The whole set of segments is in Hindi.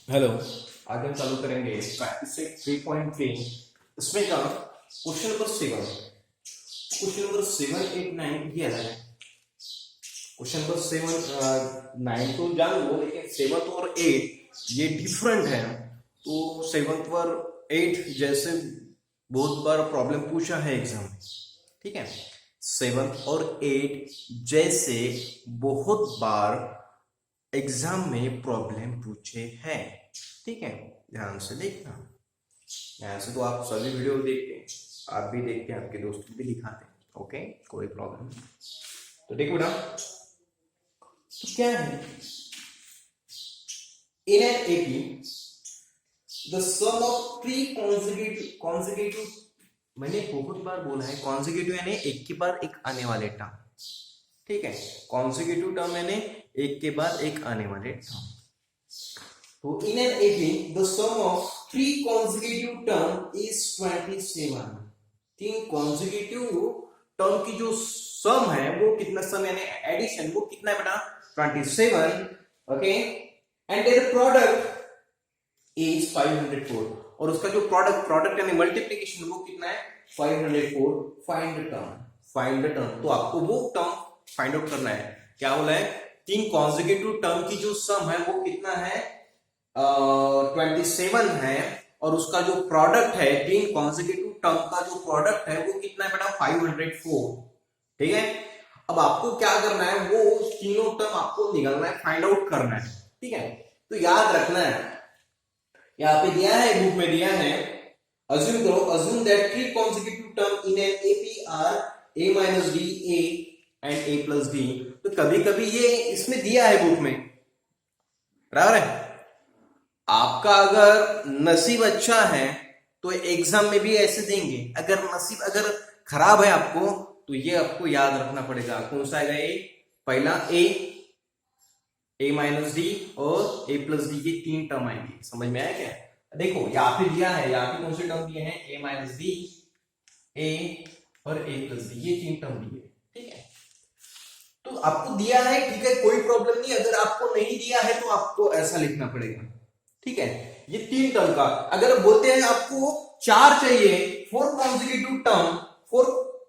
हेलो। आज हम चालू करेंगे प्रैक्टिस सेट 3.3। इसमें का क्वेश्चन नंबर 7 8 9 ये अलग है। क्वेश्चन नंबर 7 9 तो जान लो, लेकिन 7 और 8 ये डिफरेंट है। तो 7 और 8 जैसे बहुत बार प्रॉब्लम पूछा है एग्जाम में, ठीक है। 7 और 8 जैसे बहुत बार एग्जाम में प्रॉब्लम पूछे हैं, ठीक है। ध्यान से देखना। ध्यान से तो आप सभी वीडियो देखते हैं, आप भी देखते हैं, आपके दोस्त को भी दिखाते हैं, ओके, कोई प्रॉब्लम नहीं। तो देखो ना, तो क्या है in an AP the sum of three consecutive मैंने बहुत बार बोला है, कॉन्जिक्यूटिव यानी एक के बाद एक आने वाले टर्म, ठीक है। कॉन्जिक्यूटिव टर्म यानी एक के बाद एक आने वाले टर्म। तो in an AP the sum of three consecutive term is 27। तीन consecutive टर्म की जो सम है वो कितना, सम यानी एडिशन, वो कितना है बेटा 27, okay. And their product is 504, और उसका जो प्रोडक्ट यानी मल्टीप्लिकेशन वो कितना है 504। फाइंड द टर्म, तो आपको वो टर्म फाइंड आउट करना है। क्या बोला है, तीन कॉन्जिक्यूटिव टर्म की जो सम है वो कितना है 27 है, और उसका जो प्रोडक्ट है तीन कॉन्जिक्यूटिव टर्म का जो प्रोडक्ट है वो कितना है बेटा 504, ठीक है। अब आपको क्या करना है, वो तीनों टर्म आपको निकालना है, फाइंड आउट करना है, ठीक है। तो याद रखना है, यहाँ पे दिया है, बुक में दिया है, assume that three consecutive term in an AP are a minus d, a and a plus d। तो कभी कभी ये इसमें दिया है बुक में, बराबर है। आपका अगर नसीब अच्छा है तो एग्जाम में भी ऐसे देंगे, अगर नसीब अगर खराब है आपको तो ये आपको याद रखना पड़ेगा। कौन सा आएगा, ए पहला ए माइनस डी और ए प्लस डी, ये तीन टर्म आएंगे। समझ में आया क्या? देखो यहाँ पे दिया है, यहाँ पे कौन से टर्म दिए हैं, ए माइनस डी, ए और ए प्लस डी, ये तीन टर्म दिए, ठीक है। तो आपको दिया है, ठीक है, कोई प्रॉब्लम नहीं। अगर आपको नहीं दिया है तो आपको ऐसा लिखना पड़ेगा, ठीक है। ये तीन टर्म का अगर बोलते हैं आपको चार चाहिए, फोर कॉन्जिक्यूटिव टर्म, फोर,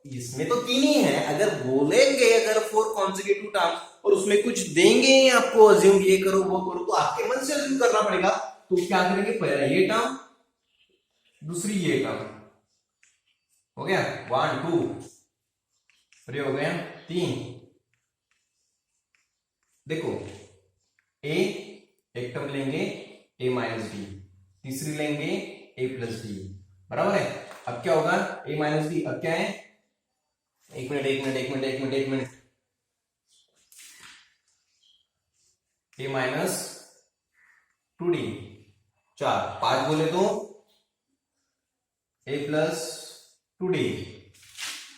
इसमें तो तीन ही है। अगर बोलेंगे अगर फोर कॉन्जिक्यूटिव टर्म और उसमें कुछ देंगे आपको, अज्यूम ये करो वो करो, तो आपके मन से अज्यूम करना पड़ेगा। तो क्या करेंगे, पहला ये टर्म, दूसरी ये टर्म, हो गया 1 2, अरे हो गया 3। देखो ए एक टर्म लेंगे ए माइनस डी, तीसरी लेंगे ए प्लस डी, बराबर है। अब क्या होगा, ए माइनस डी, अब क्या है, एक मिनट ए माइनस 2d, 4 5 बोले तो ए प्लस 2d,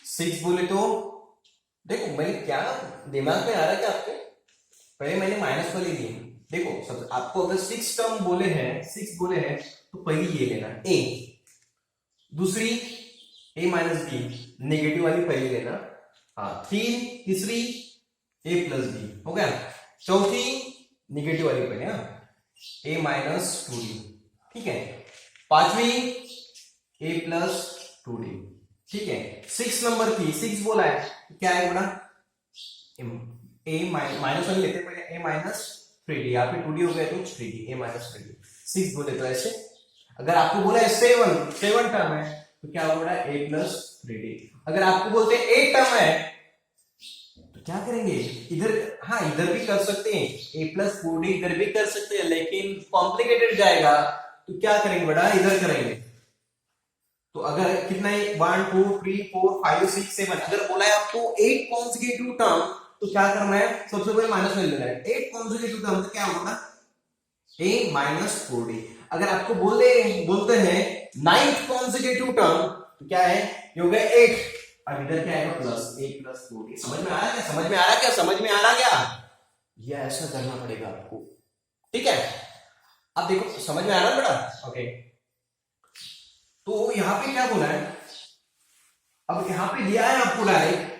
6 बोले तो, देखो मैंने क्या दिमाग में आ रहा है क्या आपके, पहले मैंने माइनस वाली दी। देखो सब आपको अगर 6 टर्म बोले हैं तो पहली ये लेना ए, दूसरी ए माइनस डी, नेगेटिव वाली पहली लेना, हाँ, तीसरी ए प्लस डी, हो गया। चौथी नेगेटिव वाली पहले, हाँ, ए माइनस 2d, ठीक है। पांचवी ए प्लस 2d, ठीक है। 6 नंबर की 6 बोला है, क्या है बड़ा, ए माइनस वाली लेते पहले, ए माइनस 3d, यहाँ पे 2d हो गया तो 3d, ए माइनस 3d। 6 बोले तो ऐसे। अगर आपको बोला है 7 टर्म है तो क्या होगा, ए प्लस 3d। अगर आपको बोलते हैं 8 टर्म है तो क्या करेंगे, इधर, हाँ इधर भी कर सकते हैं, ए प्लस 4d इधर भी कर सकते हैं, लेकिन कॉम्प्लिकेटेड जाएगा तो क्या करेंगे बेटा, इधर करेंगे। तो अगर कितना है 1 2 3 4 5 6 7, अगर बोला है आपको 8 कॉन्जिक्यूटिव टर्म तो क्या करना है, सबसे पहले माइनस में लेना है। 8 कॉन्जिक्यूटिव टर्म तो क्या होगा, a माइनस 4d। अगर आपको बोलते हैं 9th कॉन्जिक्यूटिव टर्म तो क्या है, ये हो गया 8, अब इधर क्या आएगा प्लस, a प्लस 4d। समझ में आ रहा क्या? ये ऐसा करना पड़ेगा आपको, ठीक है। अब देखो समझ में आ रहा है बेटा, ओके। तो यहां पे क्या बोला है, अब यहां पे दिया है आपको डायरेक्ट,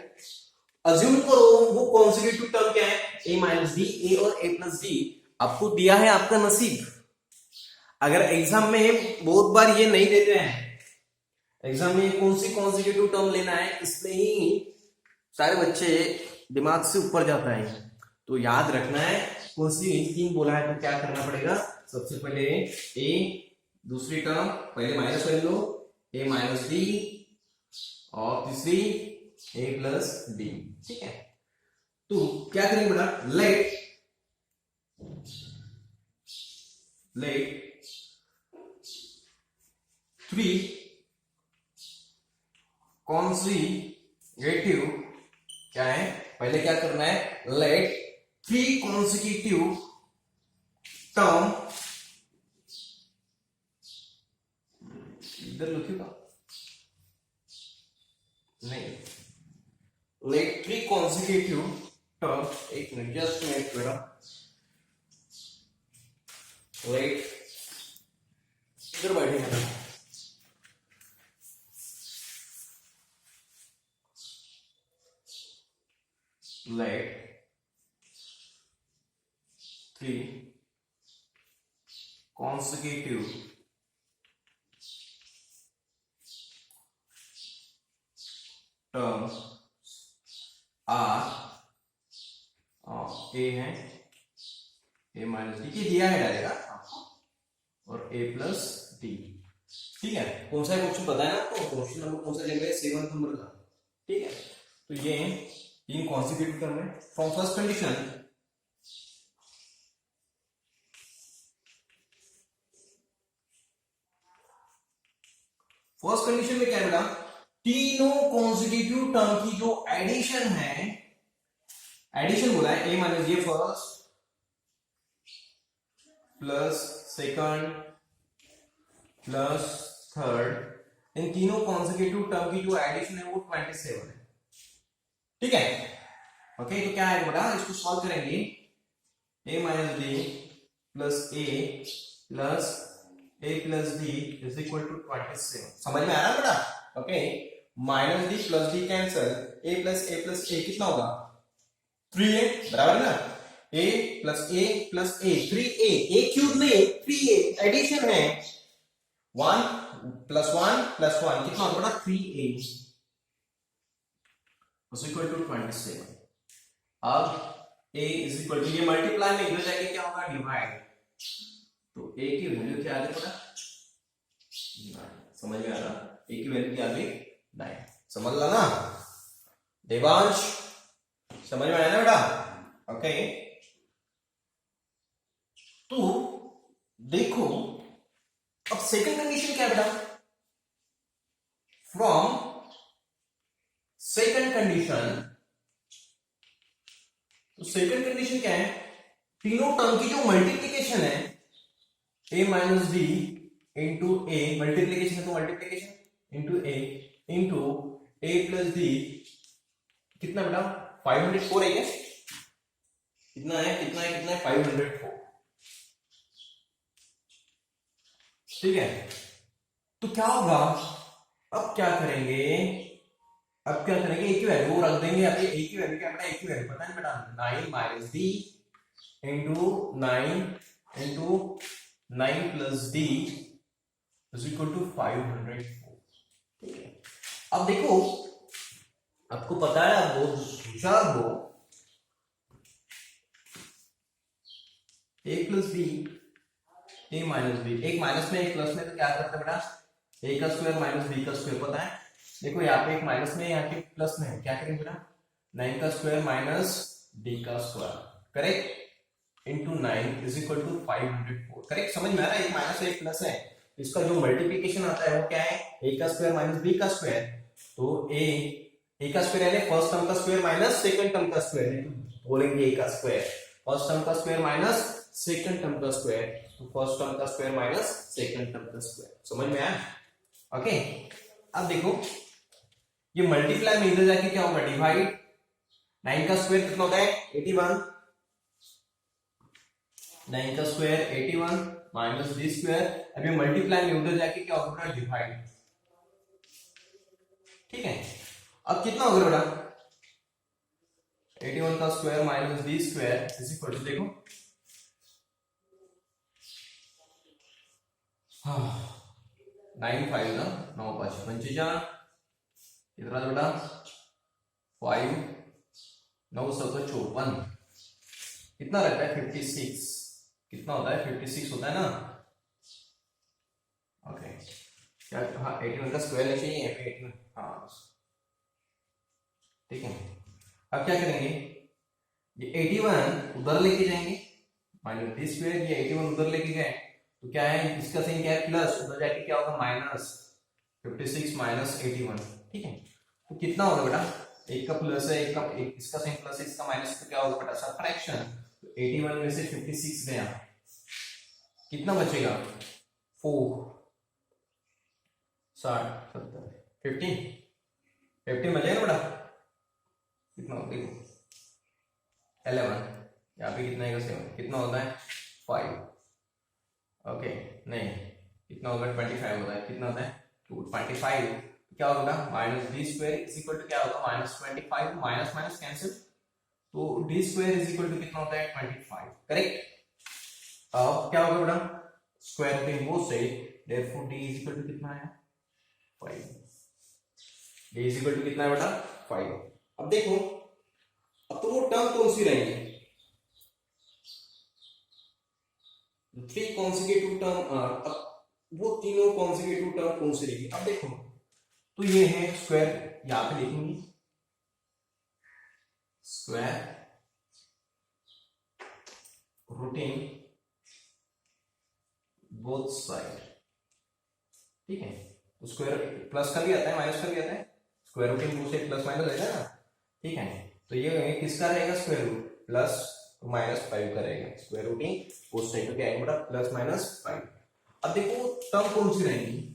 अज्यूम करो वो कॉन्जिक्यूटिव टर्म क्या है, ए माइनस डी, ए और ए प्लस डी। आपको दिया है आपका नसीब, अगर एग्जाम में बहुत बार ये नहीं देते हैं, एग्जाम में कौन सी कॉन्जिक्यूटिव टर्म लेना है इसमें ही सारे बच्चे दिमाग से ऊपर जाता है। तो याद रखना है कौन सी तीन बोला है तो क्या करना पड़ेगा, सबसे पहले ए, दूसरी टर्म पहले माइनस कर लो, ए माइनस डी, और तीसरी ए प्लस डी। ठीक है, तो क्या करेंगे बेटा, लेट थ्री कॉन्जिक्यूटिव, क्या है पहले क्या करना है, लेट थ्री कॉन्जिक्यूटिव टर्म, इधर लिखिएगा नहीं, लेट थ्री कॉन्जिक्यूटिव टर्म, एक मिनट जस्ट मिनट बेटा, लेट इधर बैठे हैं, let three consecutive terms are a है, a माइनस डी, ये दिया है डालेगा आपको, और a प्लस डी। ठीक है, कौन सा क्वेश्चन पता है ना आपको, क्वेश्चन नंबर कौन सा चल रहा है, 7 नंबर का। ठीक है, तो ये तीन कॉन्सिक्यूटिव टर्म है। From first condition, first condition में क्या है बेटा, तीनों कॉन्सिक्यूटिव टर्म की जो एडिशन है, एडिशन बोला है, ए माइनस ये first plus second plus third, इन तीनों कॉन्सिक्यूटिव टर्म की जो एडिशन है वो 27 है। ठीक है, ओके, तो क्या है बेटा, इसको सॉल्व करेंगे, a minus D plus A plus D is equal to 27। समझ में आ रहा है बेटा? Okay, minus D plus D cancel, A plus A कितना होगा, 3a, बराबर है ना, a plus A 3a, A cube नहीं 3a, एडिशन है, 1 प्लस 1 प्लस 1 कितना होगा बेटा, 3a इज इक्वल टू 27। अब a इज इक्वल टू, ये मल्टीप्लाई में इधर जाके क्या होगा, डिवाइड, तो a की वैल्यू क्या आ गई बेटा, 9। समझ में आ रहा, a की वैल्यू क्या आ गई, 9। समझ ला ना देवांश, समझ में आया ना बेटा? ओके, तो देखो अब सेकंड कंडीशन क्या है बेटा, फ्रॉम सेकंड कंडीशन, तो सेकंड कंडीशन क्या है, तीनों टर्म की जो मल्टीप्लीकेशन है, a minus D into A, multiplication है तो मल्टीप्लीकेशन इंटू ए प्लस डी, कितना बेटा 504 है क्या, कितना है 504। ठीक है, तो क्या होगा, अब क्या करेंगे, ए की वैल्यू रख देंगे, अभी ए की वैल्यू क्या बेटा, ए की वैल्यू पता नहीं बेटा, 9 minus D into 9 plus D is equal to 504। ठीक है, अब देखो आपको पता है, आप बहुत होशियार हो, ए प्लस बी, ए माइनस बी, एक माइनस में एक प्लस में, तो क्या करते हैं बेटा, ए का स्क्वायर माइनस बी का स्क्वायर, पता है, देखो यहाँ पे एक माइनस में, यहाँ पे प्लस में है, क्या करेंगे बेटा, 9 का स्क्वायर माइनस डी का square, correct, into 9 is equal to 504। Correct, समझ में आ रहा है, एक माइनस है एक प्लस है, इसका जो मल्टीप्लीकेशन आता है वो क्या है, ए का स्क्वायर माइनस बी का स्क्वायर, तो ए का स्क्वायर यानी फर्स्ट टर्म का स्क्वायर माइनस सेकंड टर्म का स्क्वायर, बोलेंगे ए का स्क्वायर, फर्स्ट टर्म का स्क्वायर माइनस सेकंड टर्म का स्क्वायर, तो फर्स्ट टर्म का स्क्वायर माइनस सेकंड टर्म का स्क्वायर। समझ में आया? ओके, अब देखो ये मल्टीप्लाई में इधर जाके क्या होगा, डिवाइड, 9 का स्क्वायर कितना होता है 81, 9 का स्क्वायर 81 माइनस डी स्क्वायर, अभी मल्टीप्लाई में उधर जाके क्या होगा, डिवाइड। ठीक है, अब कितना होगा बेटा, 81 का square minus D square is equal to, देखो 9 5 ना 9 5 पंचेचा कितना बेटा 5 9 7 54 कितना रहता है 56 कितना होता है 56 होता है ना ओके क्या हाँ 81 का स्क्वायर लेके ही 81 हाँ ठीक है अब क्या करेंगे ये 81 उधर लेके जाएंगे माइनस डी स्क्वायर ये 81 उधर लेके गए तो क्या है इसका साइन क्या है प्लस उधर जाके क्या होगा माइनस 56 माइनस 81 ठीक है तो कितना होगा बेटा एक का प्लस है एक का एक इसका साइन प्लस है इसका माइनस तो क्या होगा बेटा सबट्रैक्शन तो 81 में से 56 गया कितना बचेगा 4 60 70 50 50 बचेगा बेटा कितना होगा देखो 11 यहाँ पे कितना है 7 कितना होता है 5 ओके नहीं कितना होगा 25 होता है कितना होता है 225 क्या होगा minus D square is equal to क्या होगा माइनस 25 माइनस माइनस कैंसिल तो D square is equal to कितना होता है 25 करेक्ट अब क्या होगा बेटा square root in both side therefore D is equal to कितना है 5 डी इज इक्वल टू कितना है बेटा 5 अब देखो अब तो वो टर्म कौन सी रहेंगी 3 consecutive टर्म अब वो तीनों consecutive टर्म कौन सी रहेगी अब देखो तो ये है स्क्वायर यहां पे लिखेंगे स्क्वायर रूटिंग बोथ साइड ठीक है तो स्क्वायर प्लस का भी आता है माइनस का भी आता है square routing both side plus minus रहेगा ना ठीक है तो ये किसका रहेगा स्क्वायर रूट प्लस माइनस 5 का रहेगा स्क्वायर रूटिंग बोथ साइड तो क्या आएगा बेटा प्लस माइनस 5 अब देखो टर्म कौन सी रहेंगी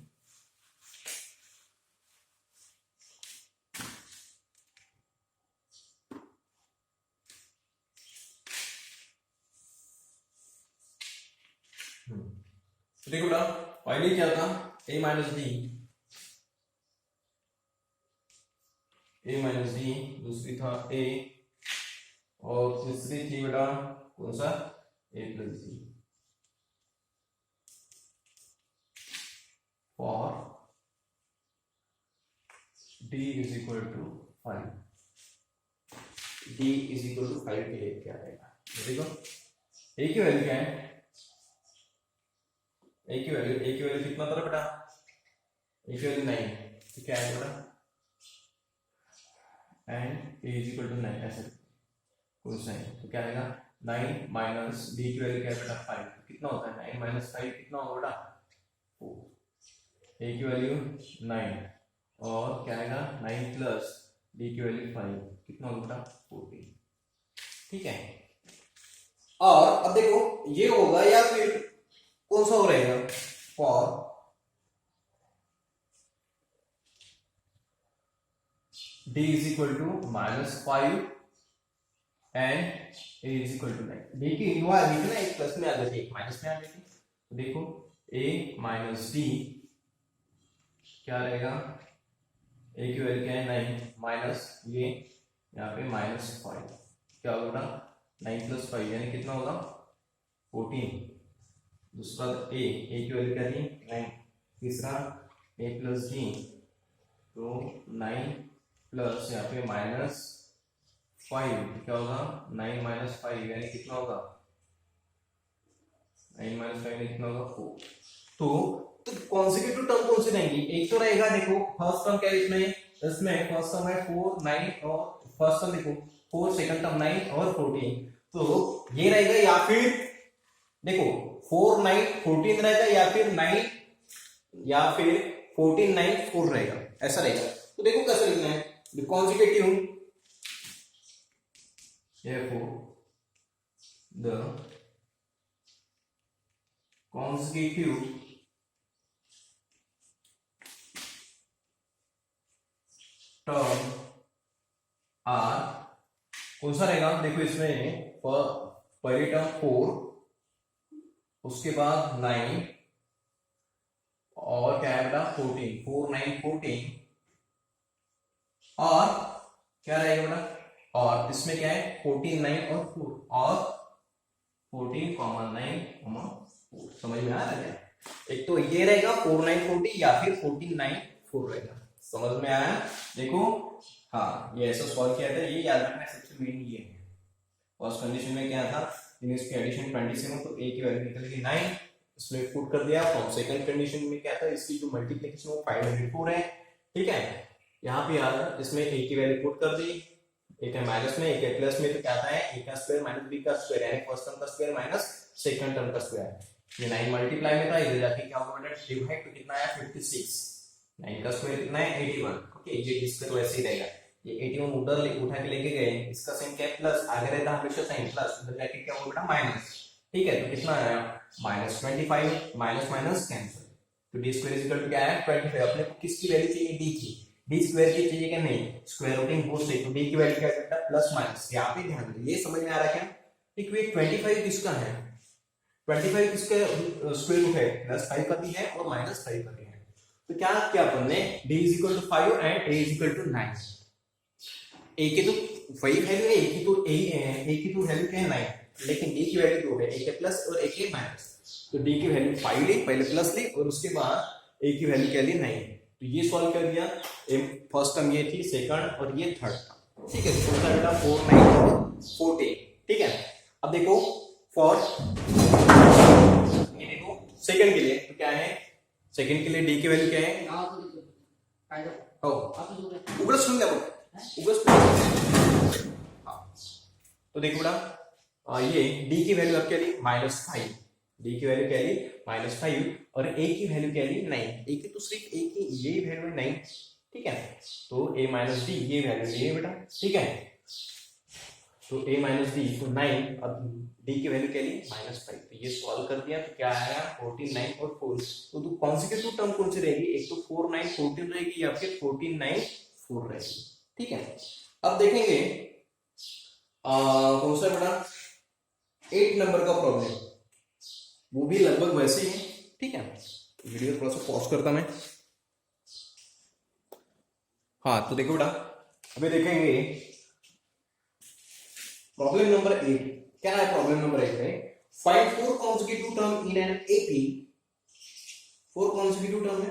तो देखो बेटा पहले क्या था a माइनस डी दूसरी था a और तीसरी थी बेटा कौन सा a plus D for d is equal to 5 d is equal to 5 के लिए क्या आएगा देखो a की वैल्यू क्या है a की वैल्यू कितना था बेटा a की वैल्यू 9 तो क्या है बेटा and a is equal to 9 ऐसे कौन सा है तो क्या आएगा 9 माइनस d की वैल्यू क्या है बेटा 5 कितना होता है 9 माइनस 5 कितना होगा बेटा 4 a की वैल्यू 9 और क्या आएगा 9 प्लस d की वैल्यू 5 कितना होगा बेटा 14 ठीक है और अब देखो ये होगा या फिर कौन सा हो रहेगा for d is equal to minus 5 and a is equal to 9 d की इनवा लिखना एक प्लस में आ जाती है एक माइनस में आ जाती है तो देखो a माइनस d क्या रहेगा a की वैल्यू क्या है 9 माइनस ये यहाँ पे माइनस 5 क्या होगा 9 प्लस 5 यानी कितना होगा 14 दूसरा a की वैल्यू क्या थी 9 तीसरा a प्लस d तो 9 प्लस यहाँ पे माइनस 5 क्या होगा 9 माइनस 5 यानी कितना होगा 9 माइनस 5 कितना होगा 4 तो कॉन्सेक्यूटिव टर्म कौन सी रहेंगी एक तो रहेगा देखो फर्स्ट टर्म क्या है इसमें फर्स्ट टर्म है 4 9 और फर्स्ट टर्म देखो 4 सेकंड टर्म 9 और 14 तो ये रहेगा या फिर देखो 4 9 14 रहेगा या फिर 9 या फिर 14 9 4 रहेगा ऐसा रहेगा तो देखो कैसे लिखना है consecutive therefore the consecutive term are कौन सा रहेगा देखो इसमें पहली टर्म 4 उसके बाद 9 और क्या है बेटा 14 4 9 14 और क्या रहेगा बेटा और इसमें क्या है 14 9 और 4 और 14 9 4 समझ में आ रहा है एक तो ये रहेगा 4940 या फिर 1494 रहेगा। समझ में आया? देखो हाँ, ये ऐसा सॉल्व किया था, ये याद रखना सबसे मेन ये है। फर्स्ट कंडीशन में क्या था, इन इसकी एडिशन 27, तो ए की वैल्यू निकल गई 9, इसमें पुट कर दिया। और सेकंड कंडीशन में क्या था, इसकी जो मल्टीप्लिकेशन वो 504 है, ठीक है। यहाँ पे यार इसमें ए की वैल्यू पुट कर दी, एक है माइनस में एक है प्लस में, तो क्या आता है ए का स्क्वायर माइनस बी का स्क्वायर, यानी फर्स्ट टर्म का स्क्वायर माइनस सेकंड टर्म का स्क्वायर। ये 9 मल्टीप्लाई में था, इधर जाके क्या होगा बेटा डिवाइड, तो कितना आया 56, 9 का स्क्वायर कितना है 81। ओके, ये स्क्वायर वैसे ही रहेगा, ये 81 उधर उठा के लेके गए, इसका साइन क्या प्लस, आगे रहता हमेशा साइन प्लस, उधर जाके क्या होगा बेटा माइनस, ठीक है। तो कितना आया -25, माइनस माइनस कैंसिल, तो D square is equal to क्या है 25। अपने को किसकी वैल्यू चाहिए, डी की, डी स्क्वायर की चाहिए क्या, नहीं, स्क्वायर रूटिंग बोथ से, तो डी की वैल्यू क्या करता है प्लस माइनस। यहाँ पे ध्यान दो, ये समझ में आ रहा है क्या, ठीक है। 25 किसका है, 25 किसका स्क्वायर रूट है, +5 का भी है और -5 का भी है। तो क्या किया अपन ने, d is equal to 5 and a is equal to 9। a की तो वही वैल्यू है, a की तो वैल्यू क्या है 9, लेकिन d की वैल्यू 2 है, a के प्लस और a के माइनस। तो d की वैल्यू 5 ली, पहले प्लस ली और उसके बाद a की वैल्यू क्या ली 9। तो ये सॉल्व कर दिया, फर्स्ट टर्म ये थी, सेकंड और ये थर्ड टर्म, ठीक है। तो टोटल बेटा 4 9 और 14, ठीक है। अब देखो फॉर ये देखो सेकंड के लिए, तो क्या है, सेकंड के लिए डी की वैल्यू क्या है, ऊपर सुन लिया ऊपर। तो देखो बेटा ये डी की वैल्यू अब क्या ली -5, डी की वैल्यू क्या ली -5 और ए की वैल्यू क्या ली 9। ए की तो सिर्फ ए की ये वैल्यू है 9, ठीक है। तो a माइनस डी ये वैल्यू ये बेटा, ठीक है। तो a माइनस डी तो 9, अब d की वैल्यू क्या ली -5। तो ये सॉल्व कर दिया, तो क्या आया 14 9 और 4। तो कॉन्सेक्यूटिव टर्म कौन सी रहेगी, एक तो 4 9 14 रहेगी या फिर 14 9 4 रहेगी, ठीक है। अब देखेंगे कौन सा बेटा 8 नंबर का प्रॉब्लम, वो भी लगभग वैसे ही है, ठीक है। वीडियो थोड़ा सा पॉज करता मैं। हाँ तो देखो बेटा अभी देखेंगे प्रॉब्लम नंबर 8। क्या है प्रॉब्लम नंबर 8 में, find 4 consecutive term in an AP। 4 consecutive term है।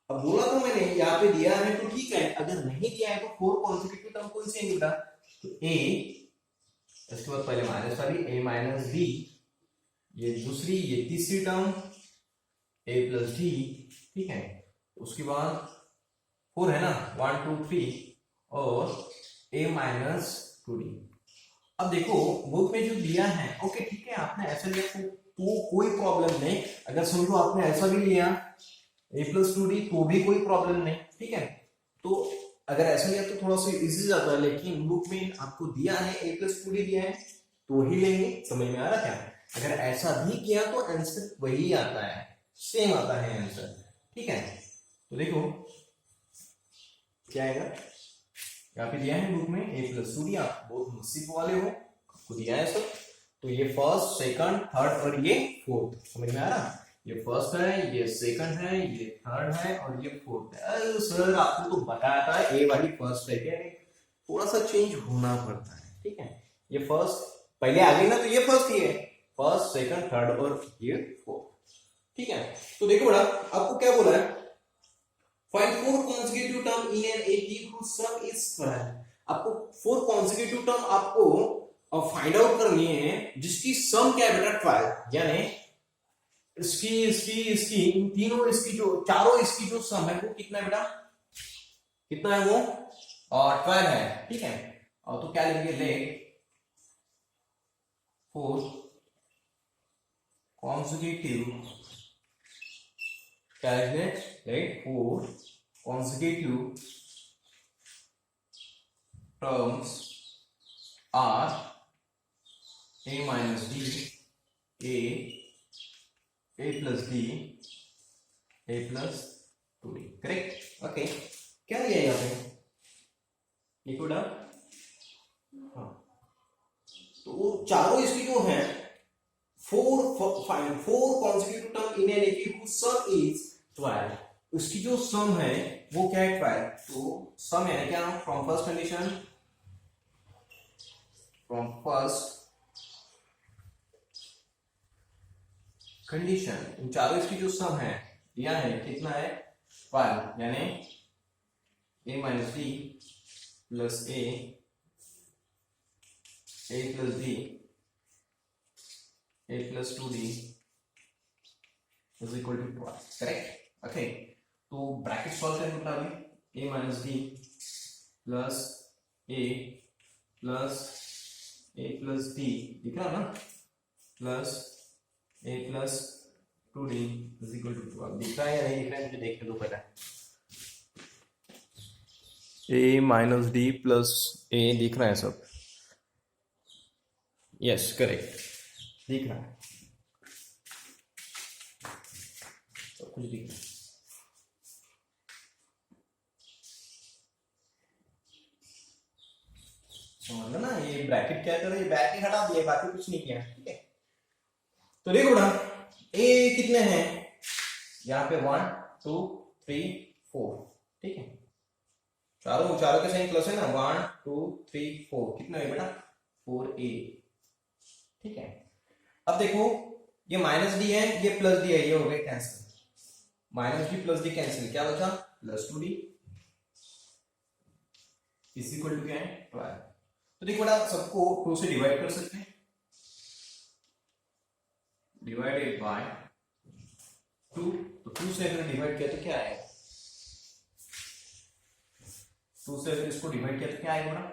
अब बोला तो मैंने यहाँ पे दिया है तो ठीक है, अगर नहीं दिया है तो 4 consecutive term कौन सी है बेटा, तो A, इसके बाद पहले माइनस वाली A माइनस B, ये दूसरी ये तीसरी टर्म A प्लस D, ठीक है। उसके बाद 4 है ना 1 2 3 और A माइनस 2D। अब देखो बुक में जो दिया है, ओके ठीक है, आपने ऐसा लिया तो कोई प्रॉब्लम नहीं। अगर समझो आपने ऐसा भी लिया a प्लस 2d तो भी कोई प्रॉब्लम नहीं, ठीक है। तो अगर ऐसा लिया तो थोड़ा सा इजी जाता है, लेकिन बुक में आपको दिया है a प्लस 2d दिया है तो ही लेंगे। समझ में आ रहा क्या, अगर ऐसा भी किया तो आंसर वही आता है, सेम आता है आंसर, ठीक है। तो देखो क्या आएगा, यहाँ पे दिया है बुक में a प्लस 2d, आप बहुत नसीब वाले हो, आपको दिया है सब। तो ये फर्स्ट सेकंड थर्ड और ये फोर्थ, समझ में आ रहा, ये फर्स्ट है ये सेकंड है ये थर्ड है और ये फोर्थ है। अरे सर आपको तो बताया था ए वाली फर्स्ट है, क्या थोड़ा सा चेंज होना पड़ता है, ठीक है। ये फर्स्ट पहले आ गई ना, तो ये फर्स्ट ही है, फर्स्ट सेकंड थर्ड और ये फोर्थ, ठीक है। तो देखो बड़ा आपको क्या बोला है, find 4 consecutive term in an AP whose sum is 12। आपको 4 consecutive term आपको फाइंड आउट करनी है जिसकी सम क्या है बेटा 12, यानी इसकी इन तीनों इसकी जो चारों इसकी जो सम है वो कितना है बेटा, कितना है वो 12 है, ठीक है। और तो क्या लेंगे, late 4 consecutive, calculate let 4 consecutive terms are a minus d, a plus d, a plus 2d, correct. Okay क्या लिया यहाँ पे लिखो डा, हाँ तो चारों इसकी जो है 4 consecutive term in an AP whose sum is 12, उसकी जो सम है वो क्या है 12। तो सम है क्या, from first condition, from first condition, इन चारों इसकी जो सम है दिया है कितना है 1, यानी a minus D plus A plus D a plus 2d is equal to 12, correct. Okay, तो ब्रैकेट सॉल्व करने पर अभी a minus D plus A plus D दिख रहा ना, plus a plus 2d is equal to 12, दिख रहा है या नहीं दिख रहा है मुझे देखने दो पहले। a माइनस डी प्लस ए दिख रहा है सब, यस करेक्ट दिख रहा है, सब कुछ दिख रहा है। समझ ना, ये ब्रैकेट क्या कर रहा है, ये ब्रैकेट हटा दिया, बाकी कुछ नहीं किया, ठीक है। तो देखो ना ए कितने हैं यहाँ पे 1 2 3 4, ठीक है, चारों चारों के साइन प्लस है ना, 1 2 3 4 कितने हुए बेटा 4a, ठीक है। अब देखो ये माइनस डी है, ये प्लस डी है, ये हो गए cancel, minus D plus D cancel, क्या बचा plus 2d is equal to क्या है 12। तो देखो बेटा सबको 2 से डिवाइड कर सकते हैं, डिवाइडेड बाय 2, तो 2 से अगर डिवाइड किया तो क्या आएगा, 2 से अगर इसको डिवाइड किया तो क्या आएगा बेटा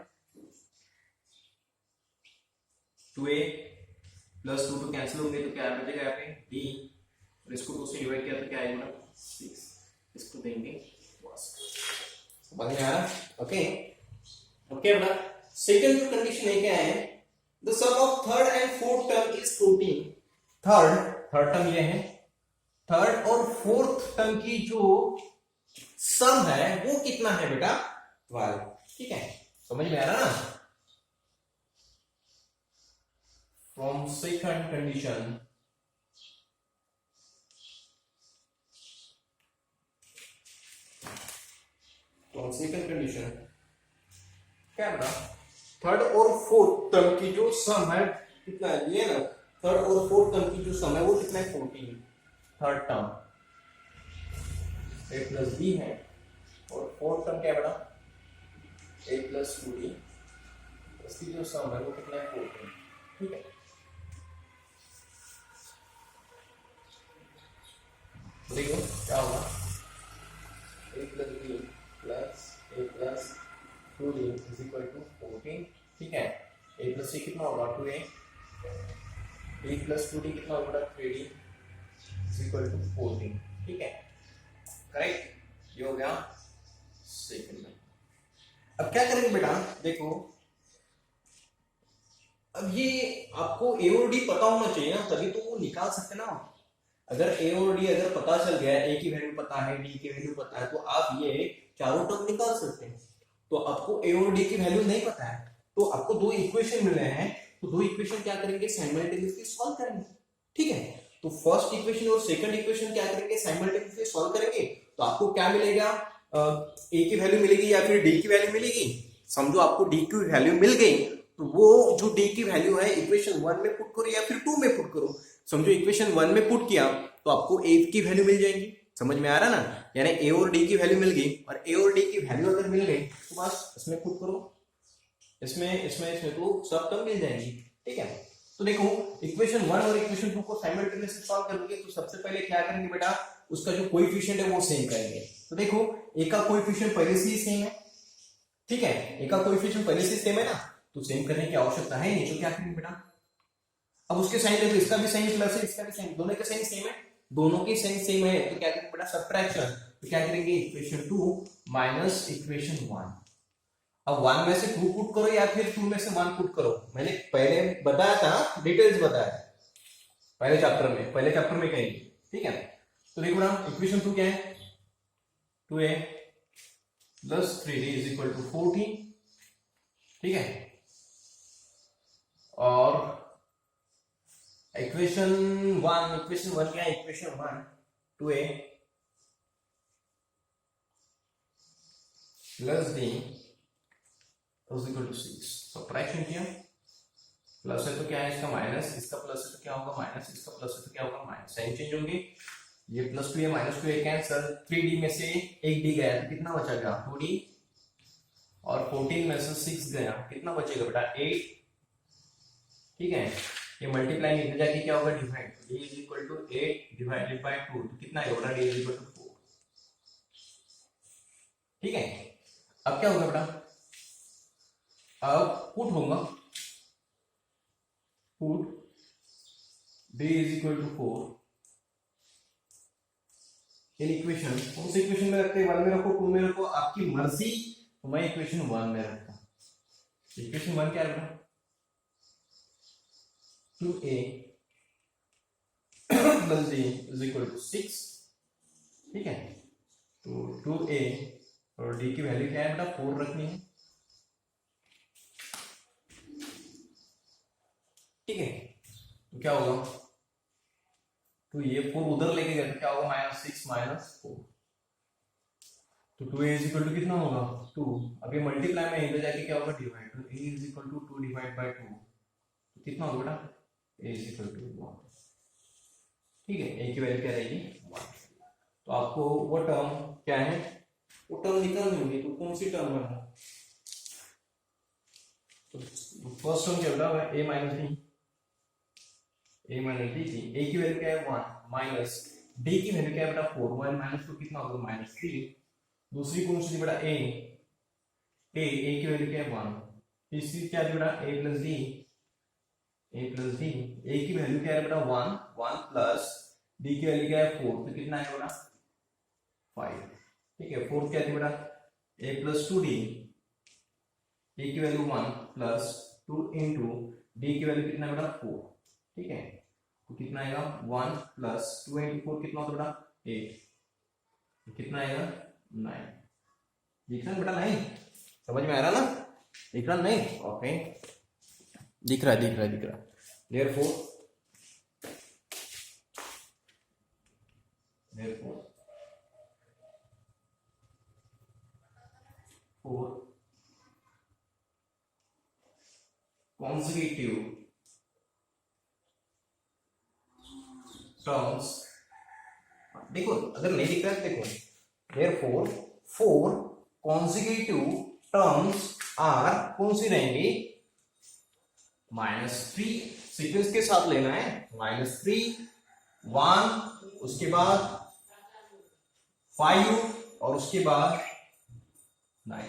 2a प्लस 2 तो कैंसिल होंगे तो क्या बचेगा यहाँ पे d, और इसको 2 से डिवाइड किया तो क्या आएगा 6, इसको देंगे समझ में आ रहा, ओके। ओके बेटा सेकंड जो कंडीशन है क्या है, the sum of third and fourth term is 14, third term ये है, थर्ड और फोर्थ टर्म की जो सम है वो कितना है बेटा 12, ठीक है, समझ में आ रहा ना। From second condition, क्या बता, थर्ड और फोर्थ टर्म की जो सम है कितना है, ये ना थर्ड और फोर्थ टर्म की जो सम है वो कितना है 14, third term a plus B है, और फोर्थ टर्म क्या है बेटा a प्लस 2d, इसकी जो सम है वो कितना है 14, ठीक है। देखो क्या होगा a plus B plus a plus 2d is equal to 14, ठीक है। a प्लस सी कितना होगा 2a, a प्लस 2d कितना होगा 3d इज इक्वल टू 14, ठीक है, करेक्ट, ये हो गया सेकंड में। अब क्या करेंगे बेटा, देखो अब ये आपको a और d पता होना चाहिए ना, तभी तो वो निकाल सकते ना। अगर a और d अगर पता चल गया, a की वैल्यू पता है, d की वैल्यू पता है, तो आप ये चारों टर्म निकाल सकते हैं। तो आपको a और d की वैल्यू नहीं पता है, तो आपको दो इक्वेशन मिले हैं, तो दो इक्वेशन क्या करेंगे साइमल्टेनियसली सॉल्व करेंगे, ठीक है। तो फर्स्ट इक्वेशन और सेकंड इक्वेशन क्या करेंगे साइमल्टेनियसली सॉल्व करेंगे, तो आपको क्या मिलेगा, a की वैल्यू मिलेगी या फिर d की वैल्यू मिलेगी। समझो आपको d की वैल्यू मिल गई, तो वो जो d की वैल्यू है इक्वेशन 1 में पुट करो या फिर 2 में पुट करो। समझो इक्वेशन 1 में पुट किया तो आपको a की वैल्यू मिल जाएगी, समझ में आ रहा ना, यानी a और d की वैल्यू मिल गई, और a और d की वैल्यू अगर मिल गई तो बस इसमें पुट करो, इसमें तो सब टर्म मिल जाएंगी, ठीक है। तो देखो इक्वेशन 1 और इक्वेशन 2 को साइमल्टेनियसली सॉल्व करोगे तो सबसे पहले क्या करेंगे बेटा, उसका जो कोएफिशिएंट है वो सेम करेंगे। तो देखो a का कोएफिशिएंट पहले से ही सेम है, ठीक है, a का कोएफिशिएंट पहले से सेम है ना, तो सेम करने की आवश्यकता है नहीं, तो क्या करेंगे बेटा, अब उसके साइन देखो, इसका भी साइन प्लस है, इसका भी साइन, दोनों के साइन सेम है, दोनों की साइन सेम है, तो क्या करेंगे बेटा सबट्रैक्शन, तो क्या करेंगे इक्वेशन 2 माइनस इक्वेशन 1। अब 1 में से 2 पुट करो या फिर 2 में से 1 पुट करो, मैंने पहले बताया था, डिटेल्स बताया पहले चैप्टर में कहेंगे, ठीक है। तो देखो ना इक्वेशन 2 क्या है, 2a plus 3d is equal to 14, ठीक है, और इक्वेशन 1 क्या है, equation 1 2a plus d is equal to 6, subtraction किया प्लस है तो क्या है इसका माइनस, इसका प्लस है तो क्या होगा माइनस, इसका प्लस है तो क्या होगा माइनस, साइन चेंज होंगे, ये +2 ये -2 ये कैंसिल, 3D में से 1D गया तो कितना बचेगा 2D, और 14 में से 6 गया कितना बचेगा बेटा 8, ठीक है। ये मल्टीप्लाई में जाके क्या होगा डिवाइड, d = 8 डिवाइडेड बाय 2 तो कितना आएगा बेटा d = 4, ठीक है। अब क्या होगा बेटा, अब पुट होगा, पुट d = 4 इन इक्वेशन, कौन सी इक्वेशन में रखते हैं, 1 में रखो 2 में रखो आपकी मर्जी, तो मैं इक्वेशन 1 में रखता, इक्वेशन 1 क्या है बेटा 2a + d = 6, ठीक है। तो 2a और d की वैल्यू क्या है बेटा 4 रखनी है, ठीक है। तो क्या होगा, तो ये 4 उधर लेके गए तो क्या होगा -6 -4, तो 2a = कितना होगा 2, अब ये मल्टीप्लाई में इधर जाके क्या होगा डिवाइड, तो a = 2 डिवाइड बाय 2 तो कितना होगा बेटा a = 1, ठीक है। a की वैल्यू क्या रहेगी 1, तो आपको वो टर्म क्या है, वो टर्म निकालनी होगी, तो कौन सी टर्म है, तो फर्स्ट टर्म क्या बेटा a - d, a - d थी, a की वैल्यू क्या है 1 माइनस d की वैल्यू क्या है बेटा 4, 1 - 2 कितना होगा -3, दूसरी कौन सी बेटा a की वैल्यू क्या है 1, तीसरी क्या है बेटा a + d, a की वैल्यू क्या है बेटा 1 प्लस d की वैल्यू क्या है 4, तो कितना है बेटा 5, ठीक है। फोर्थ क्या थी बेटा a + 2d, a की वैल्यू 1 प्लस 2 इंटू d की वैल्यू कितना बेटा 4, ठीक है। तो कितना आएगा 1 प्लस 2 इंटू 4 कितना होता बेटा 8, तो कितना आएगा 9, दिख रहा है बेटा 9, समझ में आ रहा ना, दिख रहा नहीं, ओके दिख रहा है, therefore 4 consecutive terms, देखो अगर नहीं दिख रहा है देखो, therefore 4 consecutive terms are कौन सी रहेंगी -3, सीक्वेंस के साथ लेना है, -3 1 उसके बाद 5 और उसके बाद 9,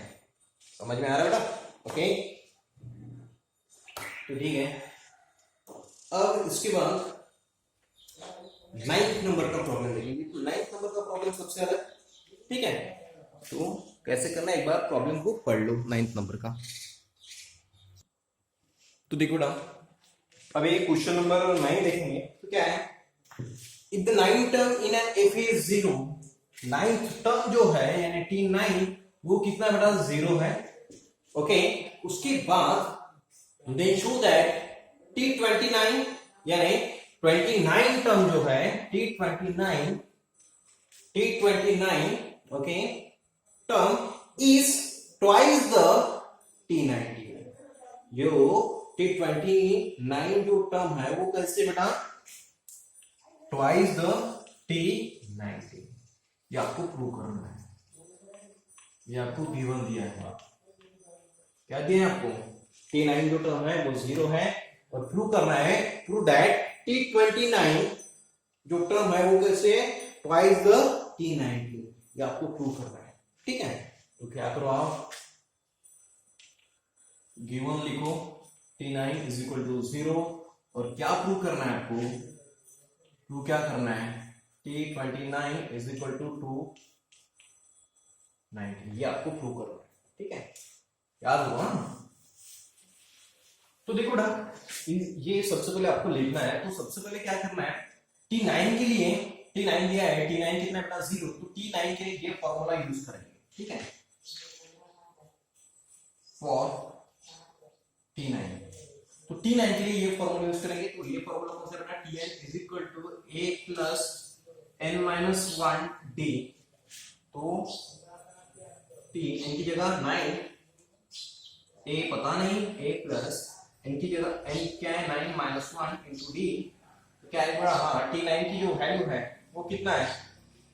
समझ में आ रहा है बेटा, ओके तो ठीक है। अब इसके बाद 9th नंबर का प्रॉब्लम देखेंगे, तो 9th नंबर का प्रॉब्लम सबसे अलग, ठीक है। तो कैसे करना है एक बार प्रॉब्लम को पढ़ लो 9th नंबर का, तो देखो बेटा अब ये क्वेश्चन नंबर 9 देखेंगे, तो क्या है, if the 9th term in an f is 0, 9th term जो है यानी T9 वो कितना बेटा 0 है, ओके। उसके बाद दे शो दैट T29 यानी 29 टर्म जो है T29 okay term is twice the T19, जो T29 जो टर्म है वो कैसे बेटा ट्वाइस द T19, ये आपको प्रूव करना है, ये आपको गिवन दिया है, क्या दिया है आपको T9 जो टर्म है वो 0 है, और प्रूव करना है प्रूव दैट T29 जो टर्म है वो कैसे ट्वाइस द T19, ये आपको प्रूव करना है, ठीक है। तो क्या करो आप गिवन लिखो T9 = 0, और क्या प्रूव करना है आपको, प्रूव क्या करना है T29 = 290, ये आपको प्रूव करना है, ठीक है, याद होगा ना। तो देखो ना ये सबसे पहले आपको लिखना है, तो सबसे पहले क्या करना है T9 के लिए, T9 दिया है, T9 कितना बेटा 0, तो T9 के लिए ये फॉर्मूला यूज करेंगे, ठीक है, फॉर T9, तो T9 के लिए ये फॉर्मूला यूज करेंगे, तो ये फॉर्मूला कौन सा बेटा Tn = a + n - 1 d, तो T n की जगह 9, a पता नहीं, a + n की जगह n क्या है 9 माइनस 1 इंटू डी, तो क्या है बड़ा, हाँ t9 की जो वैल्यू है वो कितना है,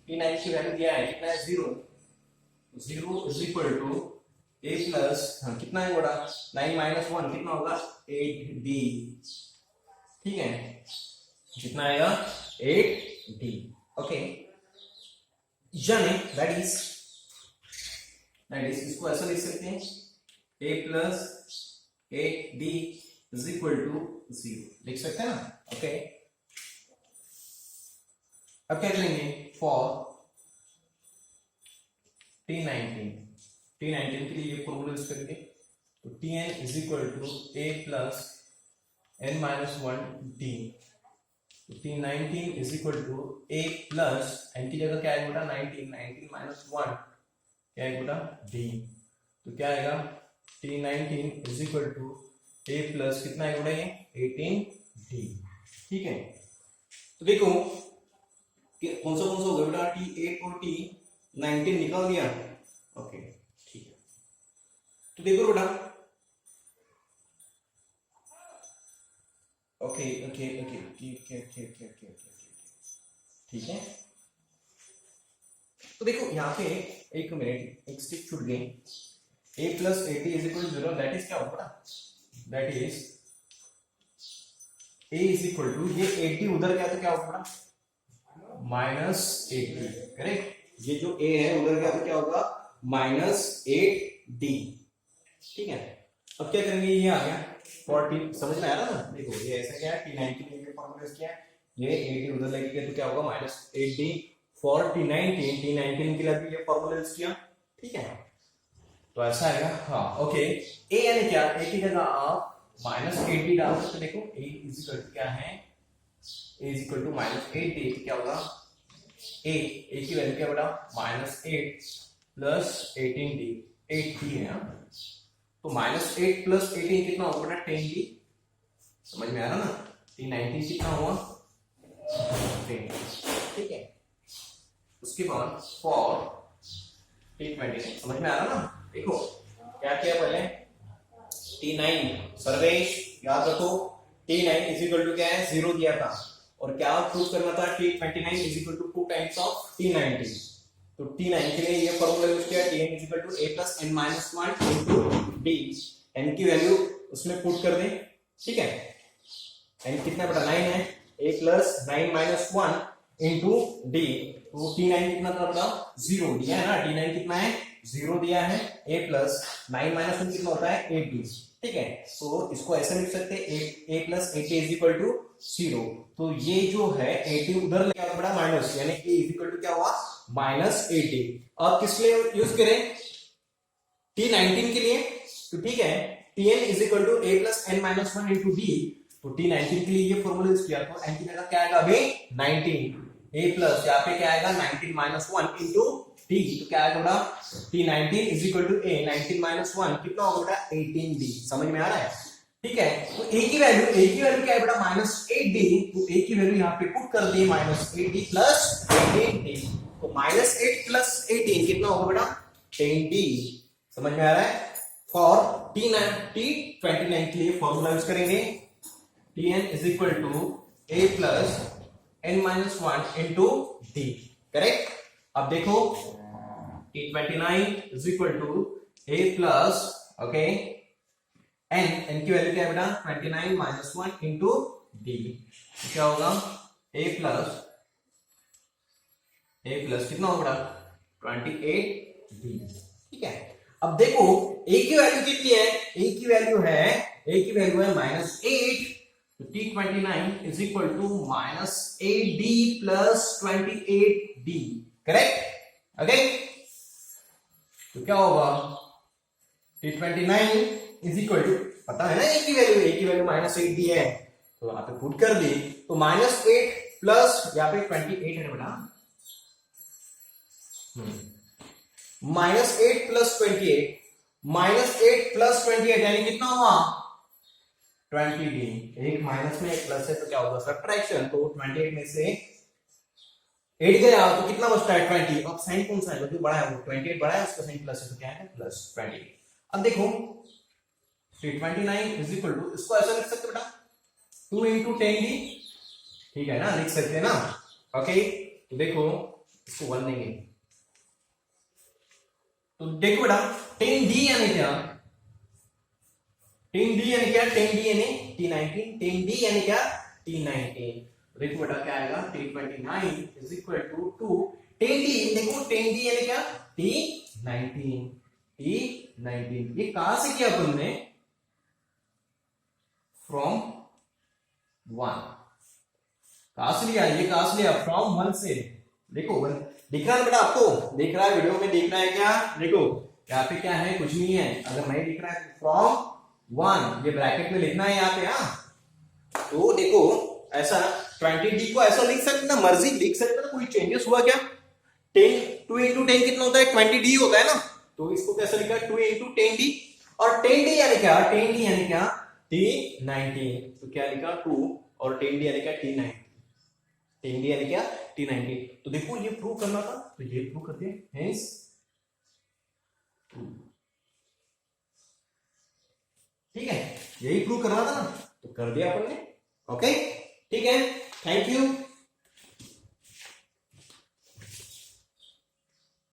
t9 की वैल्यू दिया है कितना है 0, 0 is equal to a plus, हाँ कितना है बड़ा 9 माइनस 1 कितना होगा 8d, ठीक है कितना आएगा 8d, ओके यानी दैट इज इसको ऐसा लिख सकते हैं a plus 8d is equal to 0 लिख सकते हैं ना, ओके अब क्या करेंगे फॉर t19 के लिए ये फॉर्मूला यूज करेंगे, तो tn is equal to a plus n minus 1d, तो t19 is equal to a plus n की जगह क्या है बेटा 19 माइनस 1 क्या है बेटा d, तो क्या आएगा t19 is equal to a plus कितना है बेटा ये 18d, ठीक है तो देखो कौन सा हो गया बेटा t8 और t19 निकाल दिया, ओके ठीक है तो देखो बेटा ओके ओके ओके ठीक है तो देखो यहाँ पे एक मिनट एक स्टिक छूट गई, a plus 80 is equal to 0, that is क्या होगा, that is a is equal to ये 80 उधर गया तो क्या होगा माइनस 80, करेक्ट, ये जो a है उधर गया तो क्या होगा माइनस 8d, ठीक है अब क्या करेंगे ये आ गया 40, समझ में आ रहा ना, देखो ये ऐसा क्या है t9 के लिए फॉर्मूला क्या है, ये 80 उधर लेके गए तो क्या होगा माइनस 8d फॉर t19 के लिए भी ये फॉर्मूला यूज किया, ठीक है तो ऐसा आएगा, हाँ ओके a यानी क्या, a की जगह आप माइनस 8d डाल सकते, देखो a इज इक्वल टू क्या है, a is equal to minus 8d, तो क्या होगा a की वैल्यू क्या बेटा माइनस 8 प्लस 18d, 8d है, तो माइनस 8 प्लस 18 कितना होगा बेटा 10d, समझ में आ रहा ना, t19 कितना हुआ 10, ठीक है उसके बाद फॉर t20 समझ में आ रहा ना, देखो क्या किया पहले t9 सर्वेश याद रखो t9 इज इक्वल टू क्या है 0 दिया था और क्या प्रूव करना था t29 is equal to 2 times of t19, तो t9 के लिए ये फॉर्मूला यूज किया tn is equal to a plus n minus 1 into d, n की वैल्यू उसमें पुट कर दें, ठीक है n कितना बेटा 9 है, a plus 9 minus 1 into d, तो t9 कितना था बेटा 0 दिया है ना, t9 कितना है 0 दिया है, a प्लस 9 माइनस 1 कितना होता है 8d, ठीक है तो इसको ऐसे लिख सकते हैं a plus 8 is equal to 0, तो ये जो है 80 उधर ले आना पड़ा माइनस, यानी a इज इक्वल टू क्या हुआ माइनस 80, अब किस लिए यूज करें t19 के लिए, तो ठीक है tn is equal to a plus n minus 1 into d, तो t19 के लिए ये फॉर्मूला यूज किया, तो n की जगह क्या आएगा अभी 19, a प्लस यहाँ पे क्या आएगा 19 माइनस 1 इंटू d, तो क्या आएगा बेटा t19 is equal to a 19 minus 1 कितना होगा बेटा 18d, समझ में आ रहा है, ठीक है तो a की वैल्यू क्या है बेटा माइनस 8d, तो a की वैल्यू यहाँ पे पुट कर दी माइनस 8d प्लस 18d, तो माइनस 8 प्लस 18 कितना होगा बेटा 10d, समझ में आ रहा है, फॉर t29 के लिए फॉर्मूला यूज करेंगे tn is equal to a plus n minus 1 into d, correct, अब देखो t29 is equal to a plus okay n की वैल्यू क्या है बेटा 29 माइनस 1 इंटू d, क्या होगा a प्लस कितना होगा 28d, ठीक है अब देखो a की वैल्यू कितनी है, a की वैल्यू है माइनस 8, तो t29 is equal to minus 8d plus 28d, correct okay, तो क्या होगा t29 इज इक्वल टू पता है ना a की वैल्यू माइनस 8d है, तो यहाँ पे पुट कर दी, तो माइनस 8 प्लस यहाँ पे 28 है बेटा, माइनस 8 प्लस 28 यानी कितना हुआ 20d, एक माइनस में एक प्लस है तो क्या होगा सब्ट्रैक्शन, तो 28 में से 8 गया तो कितना बचता है 20, अब साइन कौन सा है जो बड़ा है वो 28 बड़ा है उसका साइन प्लस है तो क्या है प्लस 28, अब देखो T29 इज इक्वल टू, इसको ऐसा लिख सकते बेटा 2 इंटू 10D, ठीक है ना, लिख सकते हैं ना। ओके तो देखो इसको 1 देंगे तो देखो बेटा 10D यानी क्या, 10D यानी क्या, 10D यानी T19, 10D यानी क्या T19। देखो बेटा क्या आएगा, T29 is equal to 2 10D, देखो 10D यानी क्या T19, T19 ये कहां से किया अपन ने, फ्रॉम 1, कहां से लिया, ये कहां से लिया, फ्रॉम 1 से। देखो 1 दिख रहा है बेटा आपको, दिख रहा है वीडियो में, दिख रहा है क्या, देखो यहाँ पे क्या है, कुछ नहीं है, अगर नहीं दिख रहा है फ्रॉम 1 ये ब्रैकेट में लिखना है यहाँ पे। हाँ तो देखो ऐसा 20D को ऐसा लिख सकते ना, मर्जी लिख सकते ना, कोई चेंजेस हुआ क्या, 10 2 इंटू 10 कितना होता है 20D होता है ना, तो इसको कैसे लिखा है 2 इंटू 10D, और 10D यानी क्या, 10D यानी क्या T19, तो क्या लिखा 2 और 10D यानी क्या T19, 10D यानी क्या T19। तो देखो ये प्रूव करना था तो ये प्रूव कर दिया, हेंस ठीक है, यही प्रूव करना था ना तो कर दिया अपन ने। ओके ठीक है, थैंक यू।